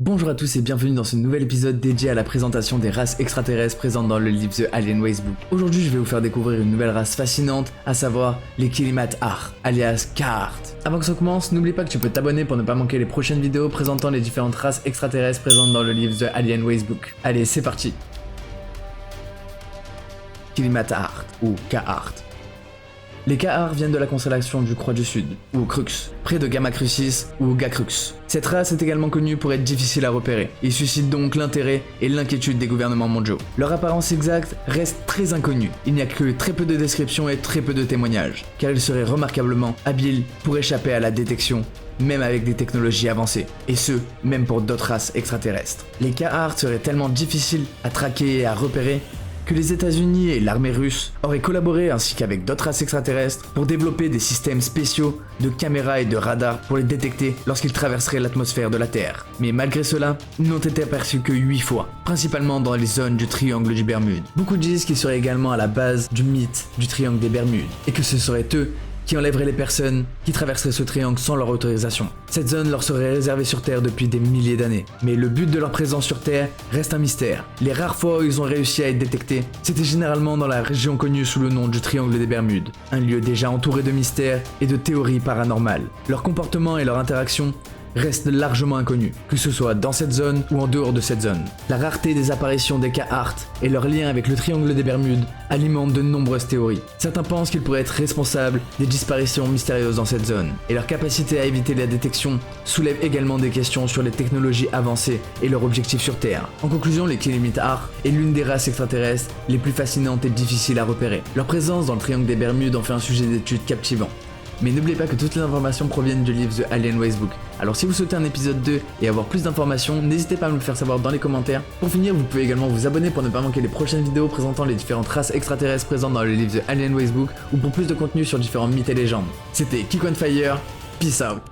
Bonjour à tous et bienvenue dans ce nouvel épisode dédié à la présentation des races extraterrestres présentes dans le livre The Alien Wacebook. Aujourd'hui je vais vous faire découvrir une nouvelle race fascinante, à savoir les Kilimat-Ar, alias Kaart. Avant que ça commence, n'oublie pas que tu peux t'abonner pour ne pas manquer les prochaines vidéos présentant les différentes races extraterrestres présentes dans le livre The Alien Wacebook. Allez, c'est parti. Kilimat-Ar, ou Kaart. Les Kaart viennent de la constellation du Croix du Sud, ou Crux, près de Gamma Crucis ou Gacrux. Cette race est également connue pour être difficile à repérer. Ils suscitent donc l'intérêt et l'inquiétude des gouvernements mondiaux. Leur apparence exacte reste très inconnue. Il n'y a que très peu de descriptions et très peu de témoignages, car ils seraient remarquablement habiles pour échapper à la détection, même avec des technologies avancées, et ce, même pour d'autres races extraterrestres. Les Kaart seraient tellement difficiles à traquer et à repérer que les États-Unis et l'armée russe auraient collaboré ainsi qu'avec d'autres races extraterrestres pour développer des systèmes spéciaux de caméras et de radars pour les détecter lorsqu'ils traverseraient l'atmosphère de la Terre. Mais malgré cela, ils n'ont été aperçus que 8 fois, principalement dans les zones du triangle du Bermude. Beaucoup disent qu'ils seraient également à la base du mythe du triangle des Bermudes et que ce seraient eux qui enlèveraient les personnes qui traverseraient ce triangle sans leur autorisation. Cette zone leur serait réservée sur Terre depuis des milliers d'années, mais le but de leur présence sur Terre reste un mystère. Les rares fois où ils ont réussi à être détectés, c'était généralement dans la région connue sous le nom du triangle des Bermudes, un lieu déjà entouré de mystères et de théories paranormales. Leur comportement et leur interaction restent largement inconnus, que ce soit dans cette zone ou en dehors de cette zone. La rareté des apparitions des Kaart et leur lien avec le triangle des Bermudes alimentent de nombreuses théories. Certains pensent qu'ils pourraient être responsables des disparitions mystérieuses dans cette zone, et leur capacité à éviter la détection soulève également des questions sur les technologies avancées et leur objectif sur Terre. En conclusion, les Kilimat-Ar est l'une des races extraterrestres les plus fascinantes et difficiles à repérer. Leur présence dans le triangle des Bermudes en fait un sujet d'étude captivant. Mais n'oubliez pas que toutes les informations proviennent du livre The Alien Wacebook. Alors si vous souhaitez un épisode 2 et avoir plus d'informations, n'hésitez pas à me le faire savoir dans les commentaires. Pour finir, vous pouvez également vous abonner pour ne pas manquer les prochaines vidéos présentant les différentes races extraterrestres présentes dans le livre The Alien Wacebook ou pour plus de contenu sur différents mythes et légendes. C'était Kiko on Fire, peace out.